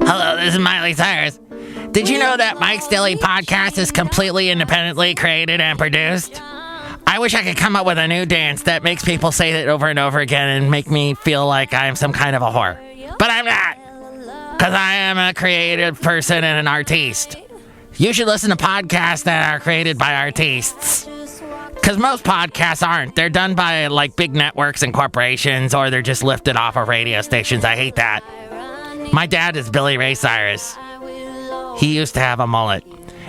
Hello, this is Miley Cyrus. Did you know that Mike's Daily Podcast is completely independently created and produced? I wish I could come up with a new dance that makes people say it over and over again and make me feel like I'm some kind of a whore. But I'm not, because I am a creative person and an artiste. You should listen to podcasts that are created by artistes. Because most podcasts aren't. They're done by, like, big networks and corporations, or they're just lifted off of radio stations. I hate that. My dad is Billy Ray Cyrus. He used to have a mullet.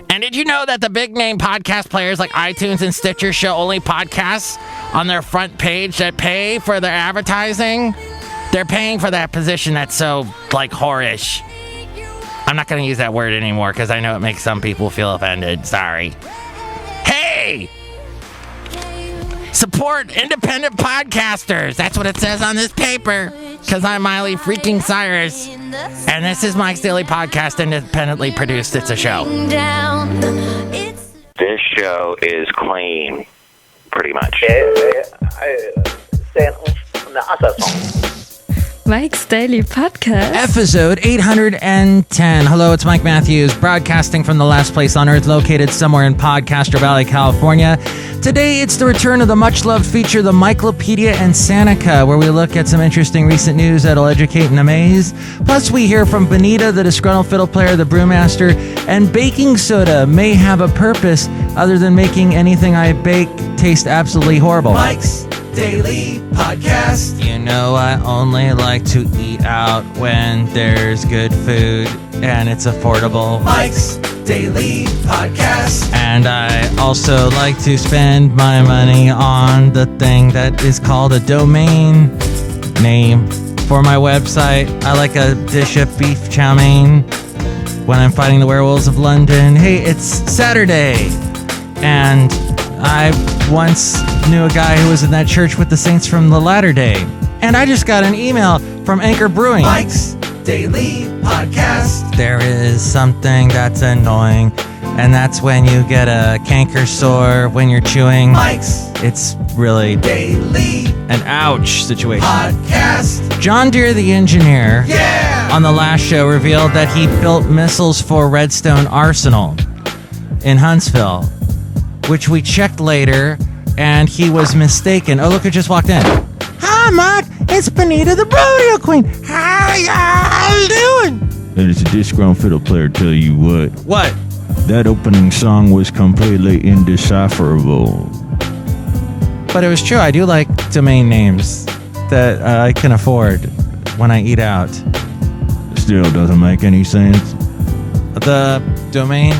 And did you know that the big-name podcast players like iTunes and Stitcher show only podcasts on their front page that pay for their advertising? They're paying for that position that's so, like, whorish. I'm not going to use that word anymore because I know it makes some people feel offended. Sorry. Hey! Support independent podcasters. That's what it says on this paper. Because I'm Miley freaking Cyrus. And this is Mike's Daily Podcast, independently produced. It's a show. This show is clean, pretty much. Mike's Daily Podcast. Episode 810. Hello, it's Mike Matthews, broadcasting from the last place on Earth, located somewhere in Podcaster Valley, California. Today, it's the return of the much-loved feature, the MIKELOPEDIA Insanica, where we look at some interesting recent news that'll educate and amaze. Plus, we hear from Benita, the Disgruntled Fiddle Player, the Brewmaster, and baking soda may have a purpose other than making anything I bake taste absolutely horrible. Mike's Daily Podcast. You know, I only like to eat out when there's good food and it's affordable. Mike's Daily Podcast. And I also like to spend my money on the thing that is called a domain name for my website. I like a dish of beef chow mein when I'm fighting the werewolves of London. Hey, it's Saturday, and I once knew a guy who was in that church with the saints from the latter day. And I just got an email from Anchor Brewing. Mike's Daily Podcast. There is something that's annoying, and that's when you get a canker sore when you're chewing. Mike's It's really Daily an ouch situation. Podcast. John Deere, the engineer, Yeah! on the last show revealed that he built missiles for Redstone Arsenal in Huntsville, which we checked later, and he was mistaken. Oh, look who just walked in. Hi, Mike. It's Benita, the Rodeo Queen. How y'all doing? And it's a Disgruntled Fiddle Player, tell you what. What? That opening song was completely indecipherable. But it was true. I do like domain names that I can afford when I eat out. Still doesn't make any sense. The domain...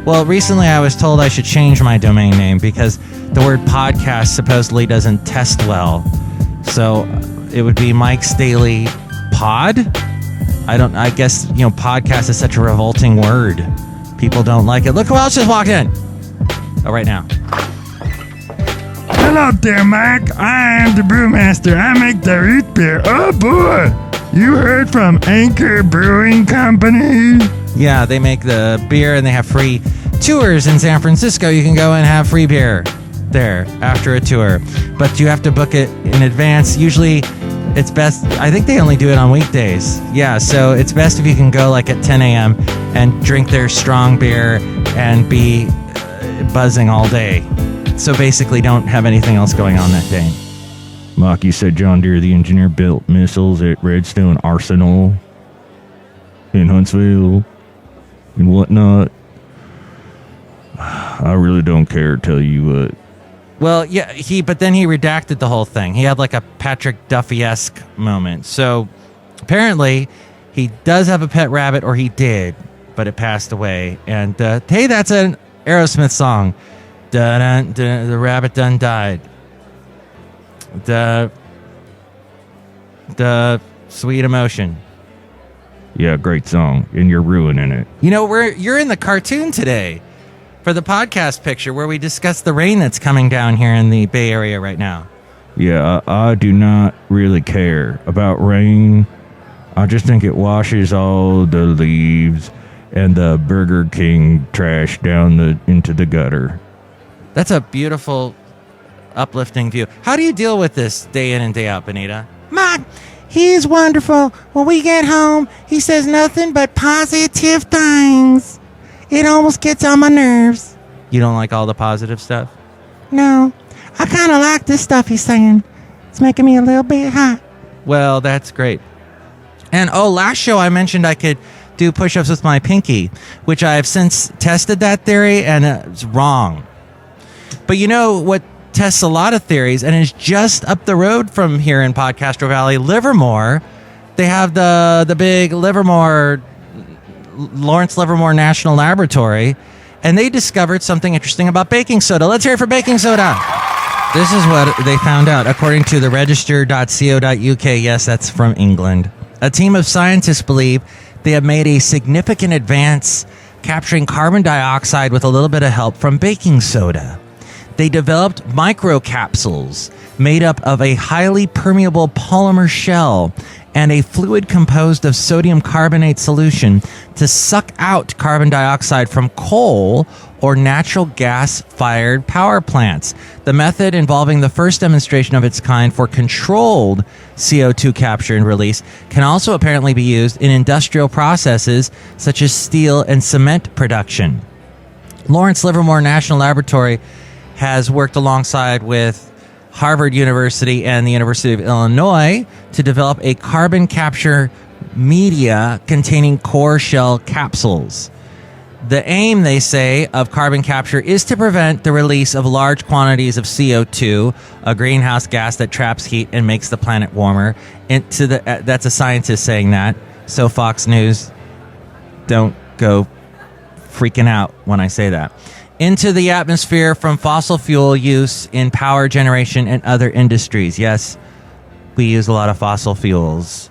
Well, recently I was told I should change my domain name because the word podcast supposedly doesn't test well. So it would be Mike's Daily Pod? I guess, podcast is such a revolting word. People don't like it. Look who else just walked in. Oh, right now. Hello there, Mike. I am the Brewmaster. I make the root beer. Oh, boy. You heard from Anchor Brewing Company? Yeah, they make the beer and they have free tours in San Francisco. You can go and have free beer there after a tour. But you have to book it in advance. Usually it's best, I think they only do it on weekdays. Yeah, so it's best if you can go like at 10 a.m. and drink their strong beer and be buzzing all day. So basically don't have anything else going on that day. Mike, you said John Deere, the engineer, built missiles at Redstone Arsenal in Huntsville and whatnot. I really don't care, tell you what. Well, yeah, but then he redacted the whole thing. He had like a Patrick Duffy-esque moment. So apparently he does have a pet rabbit, or he did, but it passed away. And hey, that's an Aerosmith song. Dun, dun, the rabbit done died. The sweet emotion. Yeah, great song, and you're ruining it. You're in the cartoon today for the podcast picture where we discuss the rain that's coming down here in the Bay Area right now. Yeah, I do not really care about rain. I just think it washes all the leaves and the Burger King trash down into the gutter. That's a beautiful, uplifting view. How do you deal with this day in and day out, Benita? Man, He's wonderful. When we get home, he says nothing but positive things. It almost gets on my nerves. You don't like all the positive stuff? No. I kind of like this stuff he's saying. It's making me a little bit hot. Well, that's great. And last show I mentioned I could do push-ups with my pinky, which I have since tested that theory, and it's wrong. But you know what tests a lot of theories, and is just up the road from here in Podcastro Valley, Livermore. They have the big Lawrence Livermore National Laboratory, and they discovered something interesting about baking soda. Let's hear it for baking soda. This is what they found out, according to the register.co.uk. Yes, that's from England. A team of scientists believe they have made a significant advance capturing carbon dioxide with a little bit of help from baking soda. They developed microcapsules made up of a highly permeable polymer shell and a fluid composed of sodium carbonate solution to suck out carbon dioxide from coal or natural gas-fired power plants. The method, involving the first demonstration of its kind for controlled CO2 capture and release, can also apparently be used in industrial processes such as steel and cement production. Lawrence Livermore National Laboratory has worked alongside with Harvard University and the University of Illinois to develop a carbon capture media containing core shell capsules. The aim, they say, of carbon capture is to prevent the release of large quantities of CO2, a greenhouse gas that traps heat and makes the planet warmer. That's a scientist saying that. So Fox News, don't go freaking out when I say that. Into the atmosphere from fossil fuel use in power generation and other industries. Yes, we use a lot of fossil fuels.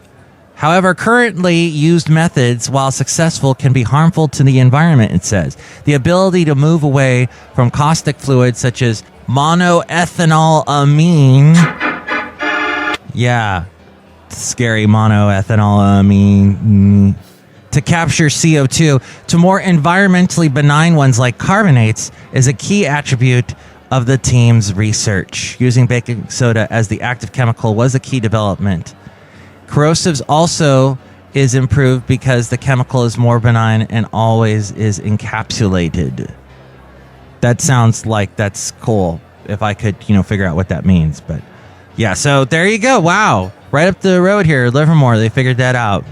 However, currently used methods, while successful, can be harmful to the environment, it says. The ability to move away from caustic fluids such as monoethanolamine. Yeah, scary monoethanolamine. To capture CO2 to more environmentally benign ones like carbonates is a key attribute of the team's research. Using baking soda as the active chemical was a key development. Corrosives also is improved because the chemical is more benign and always is encapsulated. That sounds like that's cool if I could, figure out what that means. But yeah, so there you go. Wow. Right up the road here, Livermore, they figured that out.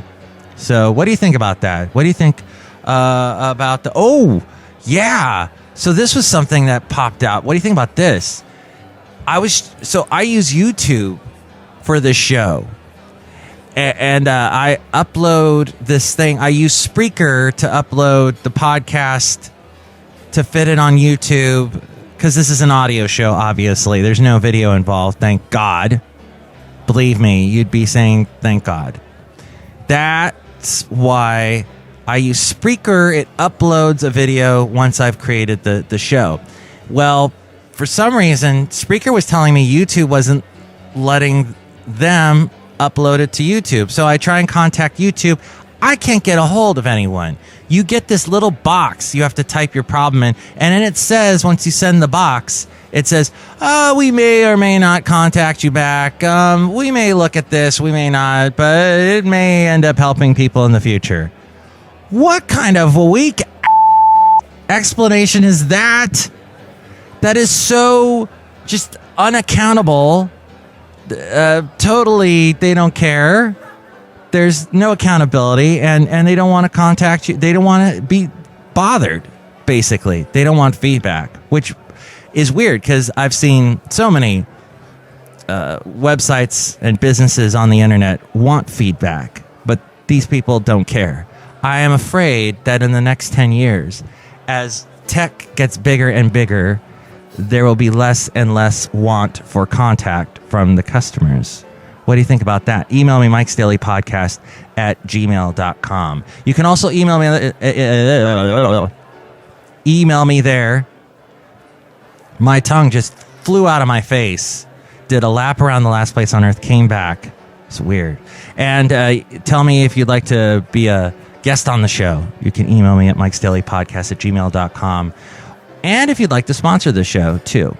So what do you think about that? What do you think about the... Oh, yeah. So this was something that popped out. What do you think about this? I use YouTube for this show. And I upload this thing. I use Spreaker to upload the podcast to fit it on YouTube. Because this is an audio show, obviously. There's no video involved, thank God. Believe me, you'd be saying, thank God. That's why I use Spreaker. It uploads a video once I've created the show. Well, for some reason, Spreaker was telling me YouTube wasn't letting them upload it to YouTube. So I try and contact YouTube. I can't get a hold of anyone. You get this little box. You have to type your problem in. And then it says, once you send the box, it says, we may or may not contact you back. We may look at this, we may not, but it may end up helping people in the future. What kind of a weak explanation is that? That is so just unaccountable. Totally, they don't care. There's no accountability, and they don't want to contact you. They don't want to be bothered, basically. They don't want feedback, which is weird because I've seen so many websites and businesses on the internet want feedback, but these people don't care. I am afraid that in the next 10 years, as tech gets bigger and bigger, there will be less and less want for contact from the customers. What do you think about that? Email me, mikesdailypodcast@gmail.com. You can also email me there. My tongue just flew out of my face, did a lap around the last place on earth, came back. It's weird. And tell me if you'd like to be a guest on the show. You can email me at mikesdailypodcast@gmail.com. And if you'd like to sponsor the show, too.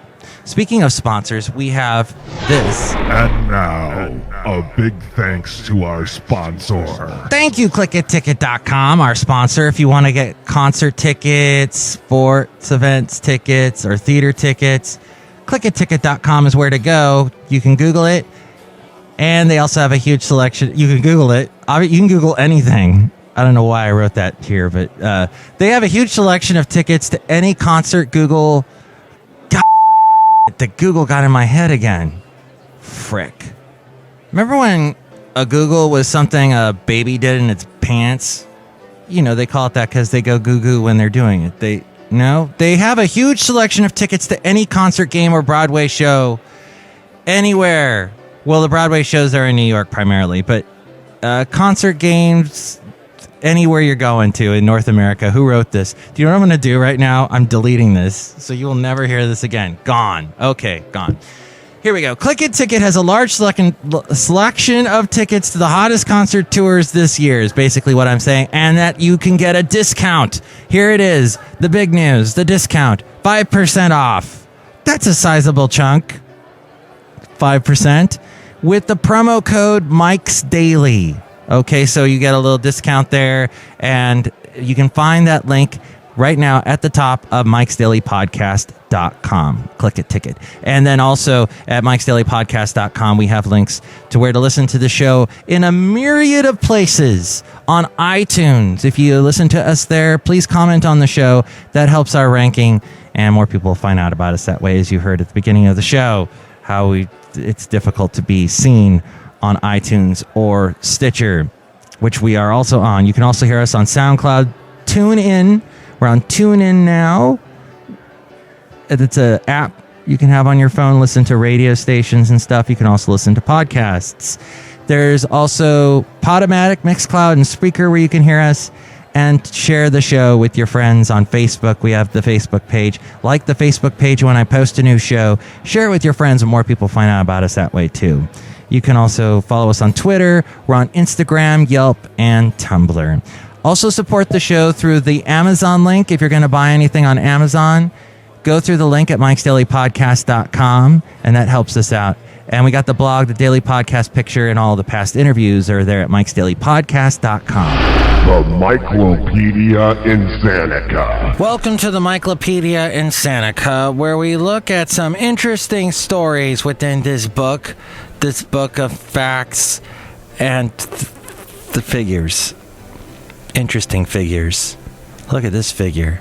Speaking of sponsors, we have this. And now, a big thanks to our sponsor. Thank you, clickitticket.com, our sponsor. If you want to get concert tickets, sports events tickets, or theater tickets, clickitticket.com is where to go. You can Google it. And they also have a huge selection. You can Google it. You can Google anything. I don't know why I wrote that here, but they have a huge selection of tickets to any concert. Google. God, the Google got in my head again. Frick. Remember when a Google was something a baby did in its pants? You know, they call it that because they go goo-goo when they're doing it. They have a huge selection of tickets to any concert, game, or Broadway show anywhere. Well, the Broadway shows are in New York primarily, but concert games anywhere you're going to in North America. Who wrote this? Do you know what I'm going to do right now? I'm deleting this, so you will never hear this again. Gone. Okay, gone. Here we go. Click It Ticket has a large selection of tickets to the hottest concert tours this year, is basically what I'm saying, and that you can get a discount. Here it is. The big news. The discount. 5% off. That's a sizable chunk. 5%. With the promo code Mike's Daily. Okay, so you get a little discount there, and you can find that link right now at the top of mikesdailypodcast.com. Click it, ticket. And then also at mikesdailypodcast.com, we have links to where to listen to the show in a myriad of places on iTunes. If you listen to us there, please comment on the show. That helps our ranking, and more people find out about us that way, as you heard at the beginning of the show, how it's difficult to be seen on iTunes or Stitcher, which we are also on. You can also hear us on SoundCloud, TuneIn. We're on TuneIn now. It's an app you can have on your phone, listen to radio stations and stuff. You can also listen to podcasts. There's also Podomatic, Mixcloud, and Spreaker where you can hear us, and share the show with your friends on Facebook. We have the Facebook page. Like the Facebook page when I post a new show. Share it with your friends, and more people find out about us that way too. You can also follow us on Twitter. We're on Instagram, Yelp, and Tumblr. Also support the show through the Amazon link. If you're going to buy anything on Amazon, go through the link at mikesdailypodcast.com, and that helps us out. And we got the blog, the Daily Podcast picture, and all the past interviews are there at mikesdailypodcast.com. The MIKELOPEDIA INSANICA. Welcome to the MIKELOPEDIA INSANICA, where we look at some interesting stories within this book of facts and the figures. Interesting figures. Look at this figure.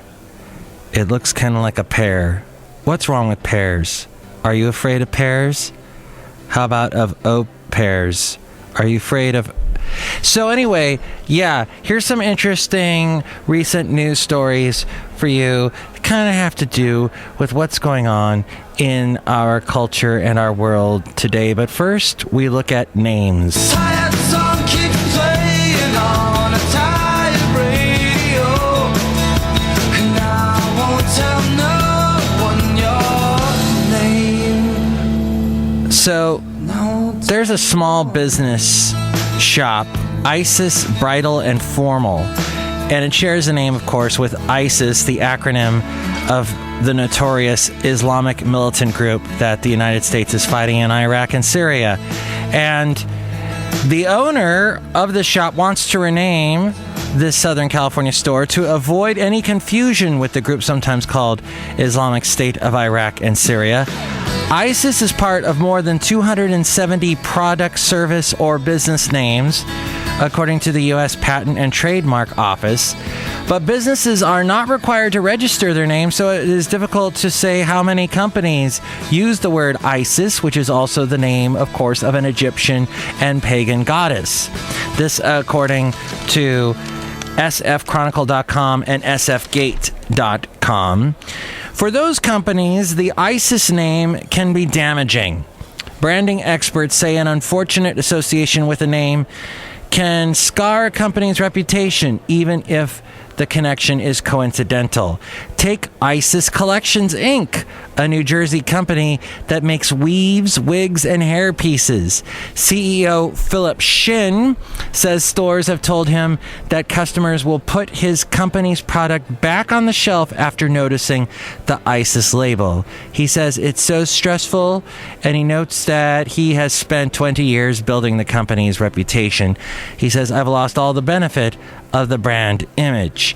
It looks kind of like a pear. What's wrong with pears? Are you afraid of pears? How about of pears? Are you afraid of... So anyway, yeah, here's some interesting recent news stories for you that kind of have to do with what's going on in our culture and our world today. But first, we look at names. Tired song keeps playing on a tired radio, and I won't tell no one your name. So, there's a small business shop, ISIS Bridal and Formal, and it shares a name, of course, with ISIS, the acronym of the notorious Islamic militant group that the United States is fighting in Iraq and Syria. And the owner of the shop wants to rename this Southern California store to avoid any confusion with the group sometimes called Islamic State of Iraq and Syria. ISIS is part of more than 270 product, service, or business names, according to the U.S. Patent and Trademark Office. But businesses are not required to register their name, so it is difficult to say how many companies use the word Isis, which is also the name, of course, of an Egyptian and pagan goddess. This according to sfchronicle.com and sfgate.com. For those companies, the ISIS name can be damaging. Branding experts say an unfortunate association with a name can scar a company's reputation, even if the connection is coincidental. Take Isis Collections, Inc., a New Jersey company that makes weaves, wigs, and hair pieces. CEO Philip Shin says stores have told him that customers will put his company's product back on the shelf after noticing the Isis label. He says it's so stressful, and he notes that he has spent 20 years building the company's reputation. He says, I've lost all the benefit of the brand image.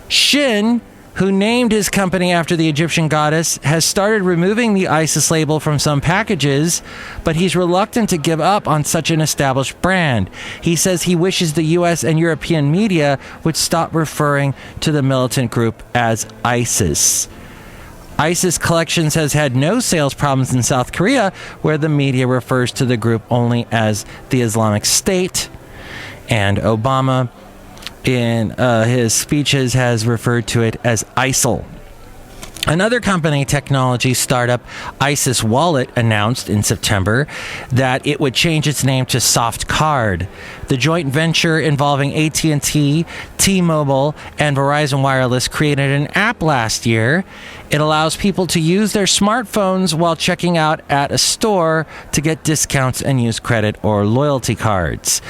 Shin, who named his company after the Egyptian goddess, has started removing the Isis label from some packages, but he's reluctant to give up on such an established brand. He says he wishes the US and European media would stop referring to the militant group as ISIS. Isis Collections has had no sales problems in South Korea, where the media refers to the group only as the Islamic State, and Obama, in his speeches, has referred to it as ISIL. Another company, technology startup Isis Wallet, announced in September that it would change its name to SoftCard. The joint venture involving AT&T, T-Mobile, and Verizon Wireless created an app last year. It allows people to use their smartphones while checking out at a store to get discounts and use credit or loyalty cards.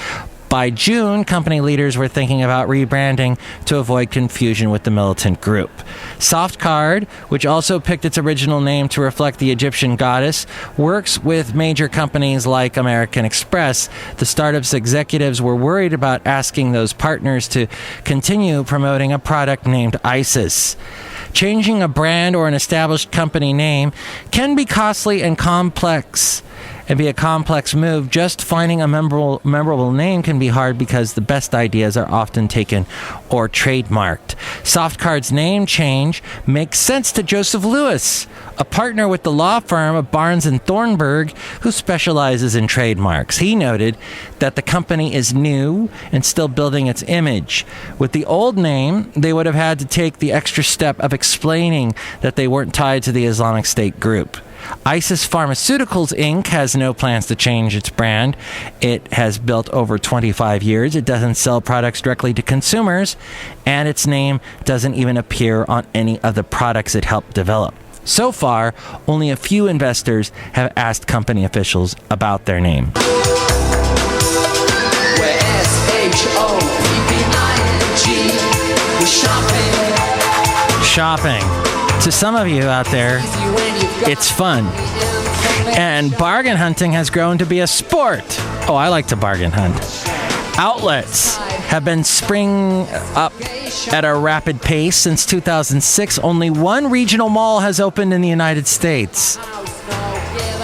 By June, company leaders were thinking about rebranding to avoid confusion with the militant group. SoftCard, which also picked its original name to reflect the Egyptian goddess, works with major companies like American Express. The startup's executives were worried about asking those partners to continue promoting a product named Isis. Changing a brand or an established company name can be costly and complex. And be a complex move. Just finding a memorable name can be hard because the best ideas are often taken or trademarked. SoftCard's name change makes sense to Joseph Lewis, a partner with the law firm of Barnes & Thornburg, who specializes in trademarks. He noted that the company is new and still building its image. With the old name, they would have had to take the extra step of explaining that they weren't tied to the Islamic State group. Isis Pharmaceuticals, Inc. has no plans to change its brand. It has built over 25 years. It doesn't sell products directly to consumers, and its name doesn't even appear on any of the products it helped develop. So far, only a few investors have asked company officials about their name. Shopping. To some of you out there, it's fun. And bargain hunting has grown to be a sport. Oh, I like to bargain hunt. Outlets have been springing up at a rapid pace since 2006. Only one regional mall has opened in the United States.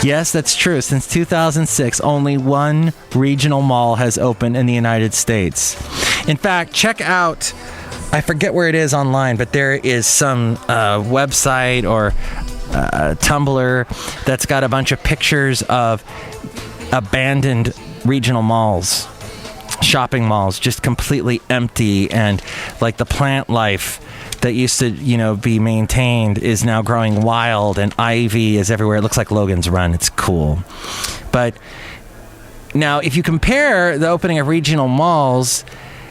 Yes, that's true. Since 2006, only one regional mall has opened in the United States. In fact, check out, I forget where it is online, but there is some website or Tumblr that's got a bunch of pictures of abandoned regional malls, shopping malls, just completely empty, and like the plant life that used to, be maintained is now growing wild, and ivy is everywhere. It looks like Logan's Run. It's cool. But now, if you compare the opening of regional malls,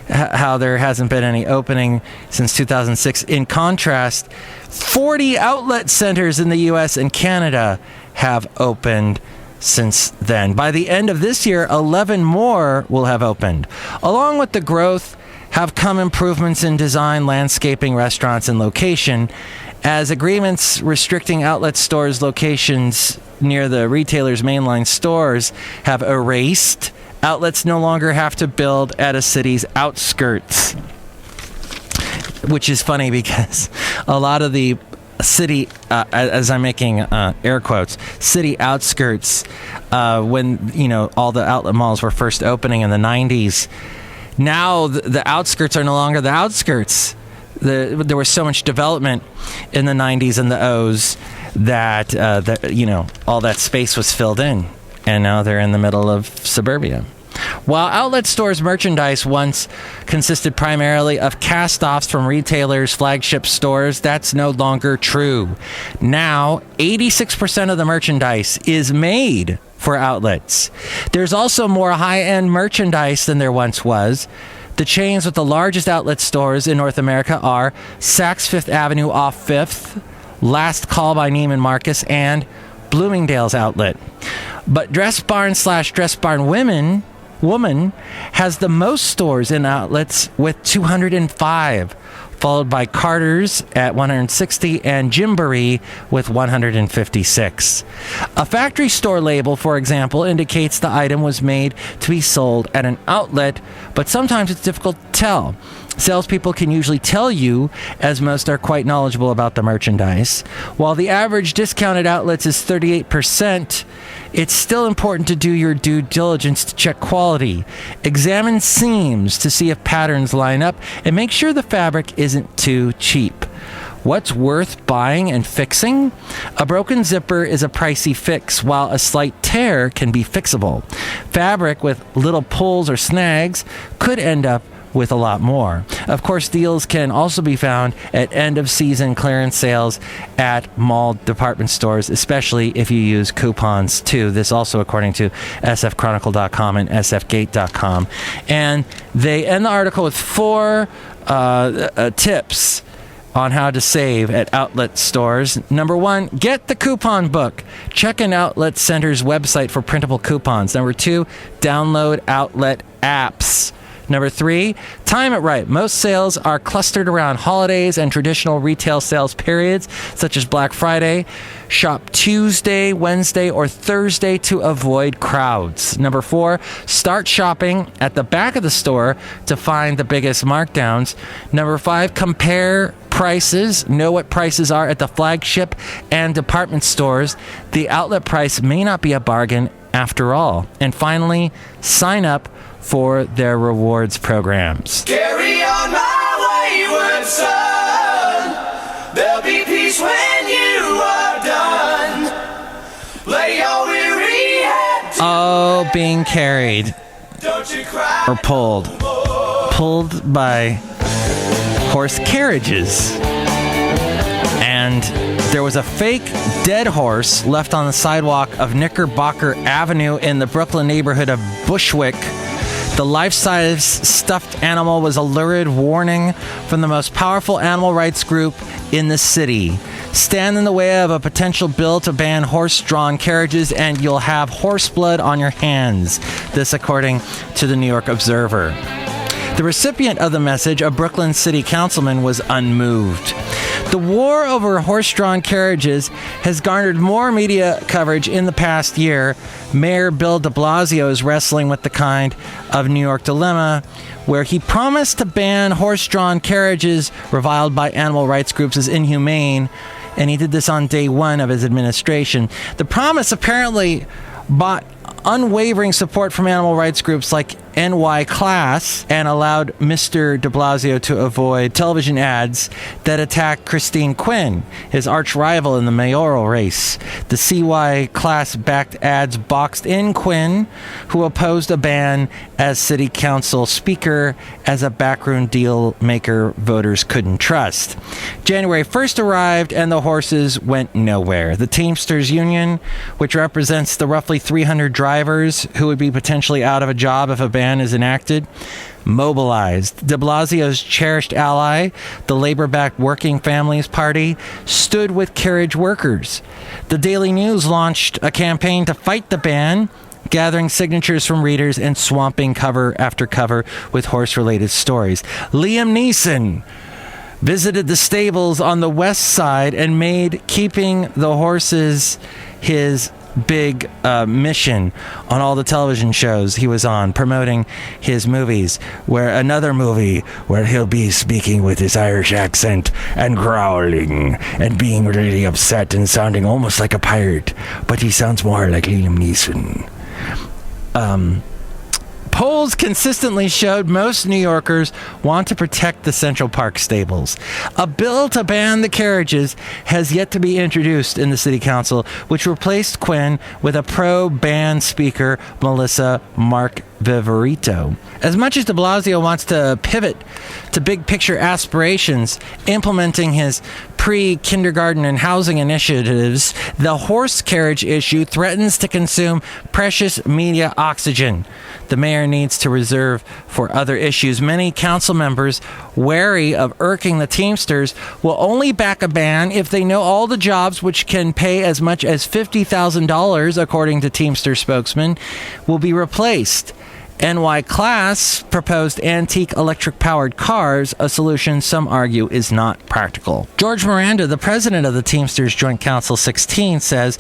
how there hasn't been any opening since 2006. In contrast, 40 outlet centers in the U.S. and Canada have opened since then. By the end of this year, 11 more will have opened. Along with the growth have come improvements in design, landscaping, restaurants, and location, as agreements restricting outlet stores' locations near the retailer's mainline stores have erased. Outlets no longer have to build at a city's outskirts, which is funny because a lot of the city, as I'm making air quotes, city outskirts, when, all the outlet malls were first opening in the 90s, now the outskirts are no longer the outskirts. There was so much development in the 90s and the O's that, all that space was filled in, and now they're in the middle of suburbia. While outlet stores' merchandise once consisted primarily of cast-offs from retailers' flagship stores, that's no longer true. Now, 86% of the merchandise is made for outlets. There's also more high-end merchandise than there once was. The chains with the largest outlet stores in North America are Saks Fifth Avenue off 5th, Last Call by Neiman Marcus, and Bloomingdale's Outlet. But Dress Barn / Dress Barn Woman has the most stores in outlets with 205, followed by Carter's at 160 and Gymboree with 156. A factory store label, for example, indicates the item was made to be sold at an outlet, but sometimes it's difficult to tell. Salespeople can usually tell you, as most are quite knowledgeable about the merchandise. While the average discounted outlets is 38%, it's still important to do your due diligence to check quality. Examine seams to see if patterns line up, and make sure the fabric isn't too cheap. What's worth buying and fixing? A broken zipper is a pricey fix, while a slight tear can be fixable. Fabric with little pulls or snags could end up with a lot more. Of course, deals can also be found at end-of-season clearance sales at mall department stores, especially if you use coupons too. This also according to sfchronicle.com and sfgate.com. And they end the article with 4 tips on how to save at outlet stores. Number 1, get the coupon book. Check an outlet center's website for printable coupons. Number 2, download outlet apps. Number 3, time it right. Most sales are clustered around holidays and traditional retail sales periods, such as Black Friday. Shop Tuesday, Wednesday, or Thursday to avoid crowds. Number 4, start shopping at the back of the store to find the biggest markdowns. Number 5, compare prices. Know what prices are at the flagship and department stores. The outlet price may not be a bargain after all. And finally, sign up for their rewards programs. Carry on my wayward son. There'll be peace when you are done. Lay your weary head. Oh, being carried Don't you cry. or pulled by horse carriages. And there was a fake dead horse left on the sidewalk of Knickerbocker Avenue in the Brooklyn neighborhood of Bushwick. The life-size stuffed animal was a lurid warning from the most powerful animal rights group in the city. Stand in the way of a potential bill to ban horse-drawn carriages and you'll have horse blood on your hands. This according to the New York Observer. The recipient of the message, a Brooklyn city councilman, was unmoved. The war over horse-drawn carriages has garnered more media coverage in the past year. Mayor Bill de Blasio is wrestling with the kind of New York dilemma where he promised to ban horse-drawn carriages reviled by animal rights groups as inhumane, and he did this on day 1 of his administration. The promise apparently bought unwavering support from animal rights groups like NY Class and allowed Mr. de Blasio to avoid television ads that attacked Christine Quinn, his arch rival in the mayoral race. The CY Class-backed ads boxed in Quinn, who opposed a ban as city council speaker as a backroom deal maker voters couldn't trust. January 1st arrived and the horses went nowhere. The Teamsters Union, which represents the roughly 300 drivers who would be potentially out of a job if a ban is enacted, mobilized. De Blasio's cherished ally, the labor-backed Working Families Party, stood with carriage workers. The Daily News launched a campaign to fight the ban, gathering signatures from readers and swamping cover after cover with horse-related stories. Liam Neeson visited the stables on the west side and made keeping the horses his big mission on all the television shows he was on, promoting his movies, another movie where he'll be speaking with his Irish accent and growling and being really upset and sounding almost like a pirate, but he sounds more like Liam Neeson. Polls consistently showed most New Yorkers want to protect the Central Park stables. A bill to ban the carriages has yet to be introduced in the city council, which replaced Quinn with a pro-ban speaker, Melissa Mark-Viverito. As much as de Blasio wants to pivot to big-picture aspirations, implementing his pre-kindergarten and housing initiatives, the horse carriage issue threatens to consume precious media oxygen. The mayor needs to reserve for other issues. Many council members, wary of irking the Teamsters, will only back a ban if they know all the jobs, which can pay as much as $50,000, according to Teamster spokesman, will be replaced. NY Class proposed antique electric-powered cars, a solution some argue is not practical. George Miranda, the president of the Teamsters Joint Council 16, says,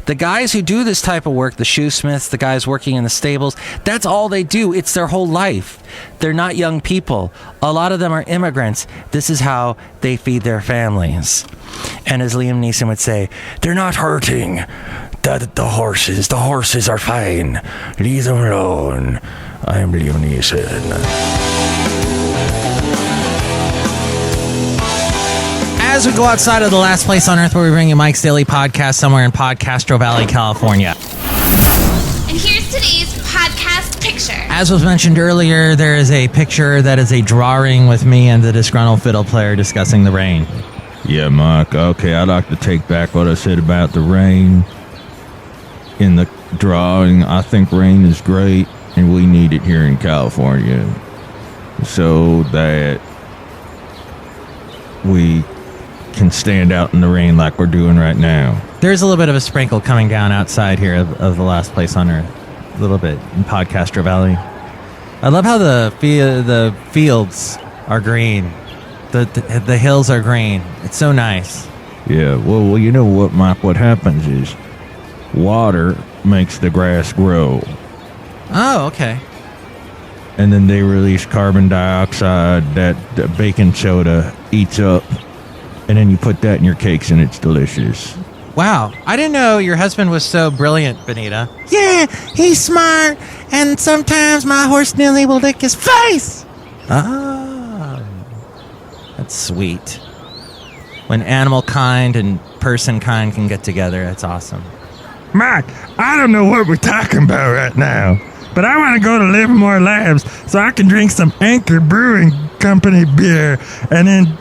the guys who do this type of work, the shoesmiths, the guys working in the stables, that's all they do. It's their whole life. They're not young people. A lot of them are immigrants. This is how they feed their families. And as Liam Neeson would say, they're not hurting. The horses are fine. Leave them alone. I'm Liam Neeson. As we go outside of the last place on earth where we bring you Mike's Daily Podcast somewhere in Podcastro Valley, California. And here's today's podcast picture. As was mentioned earlier, there is a picture that is a drawing with me and the Disgruntled Fiddle Player discussing the rain. Yeah, Mike, okay, I'd like to take back what I said about the rain. In the drawing, I think rain is great, and we need it here in California so that we can stand out in the rain like we're doing right now. There's a little bit of a sprinkle coming down outside here of the last place on earth. A little bit in Podcastro Valley. I love how the fields are green. The hills are green. It's so nice. Yeah, well, you know what, Mike? What happens is water makes the grass grow. Oh, okay. And then they release carbon dioxide that the baking soda eats up. And then you put that in your cakes and it's delicious. Wow. I didn't know your husband was so brilliant, Benita. Yeah, he's smart. And sometimes my horse nearly will lick his face. Oh. That's sweet. When animal kind and person kind can get together, that's awesome. Mike, I don't know what we're talking about right now, but I want to go to Livermore Labs so I can drink some Anchor Brewing Company beer and then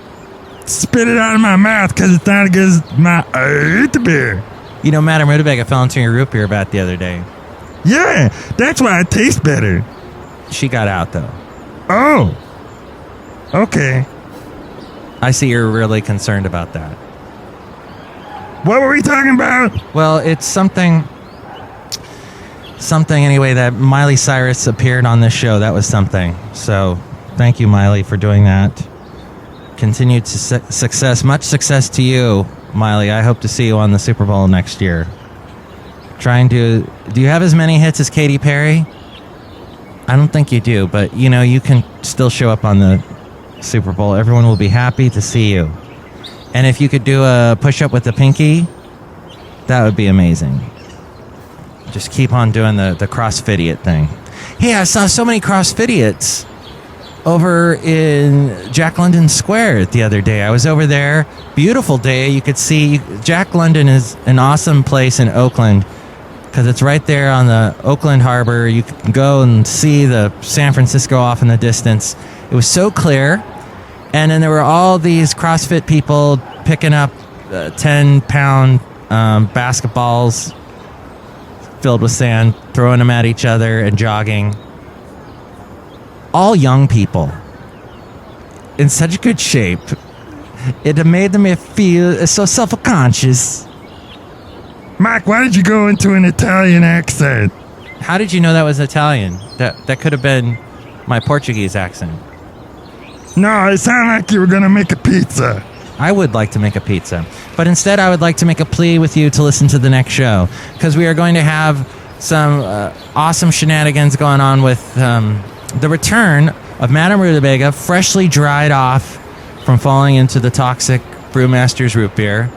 spit it out of my mouth because it's not as good as my earth beer. You know, Madame Rutabaga fell into your root beer bat the other day. Yeah, that's why it tastes better. She got out, though. Oh, okay. I see you're really concerned about that. What were we talking about? Well, it's something anyway that Miley Cyrus appeared on this show. That was something. So thank you, Miley, for doing that. Continued success. Much success to you, Miley. I hope to see you on the Super Bowl next year. Do you have as many hits as Katy Perry? I don't think you do, but you know, you can still show up on the Super Bowl. Everyone will be happy to see you. And if you could do a push-up with the pinky, that would be amazing. Just keep on doing the CrossFit-idiot thing. Hey, I saw so many CrossFit-idiots over in Jack London Square the other day. I was over there. Beautiful day. You could see Jack London is an awesome place in Oakland because it's right there on the Oakland Harbor. You can go and see the San Francisco off in the distance. It was so clear. And then there were all these CrossFit people picking up 10-pound basketballs filled with sand, throwing them at each other and jogging. All young people in such good shape. It made them feel so self-conscious. Mike, why did you go into an Italian accent? How did you know that was Italian? That could have been my Portuguese accent. No, it sounded like you were going to make a pizza. I would like to make a pizza. But instead, I would like to make a plea with you to listen to the next show. Because we are going to have some awesome shenanigans going on with the return of Madame Rutabaga, freshly dried off from falling into the toxic Brewmaster's root beer.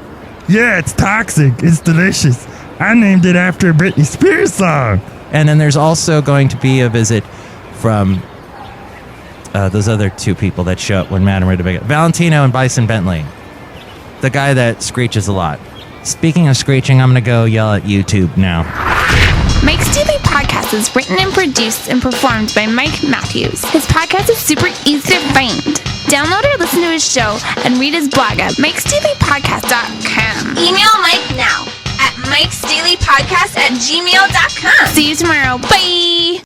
Yeah, it's toxic. It's delicious. I named it after a Britney Spears song. And then there's also going to be a visit from those other two people that show up when Madame Rutabaga, Valentino and Bison Bentley, the guy that screeches a lot. Speaking of screeching, I'm going to go yell at YouTube now. Mike's Daily Podcast is written and produced and performed by Mike Matthews. His podcast is super easy to find. Download or listen listen to his show and read his blog at mikesdailypodcast.com. Email Mike now at mikesdailypodcast@gmail.com. See you tomorrow. Bye!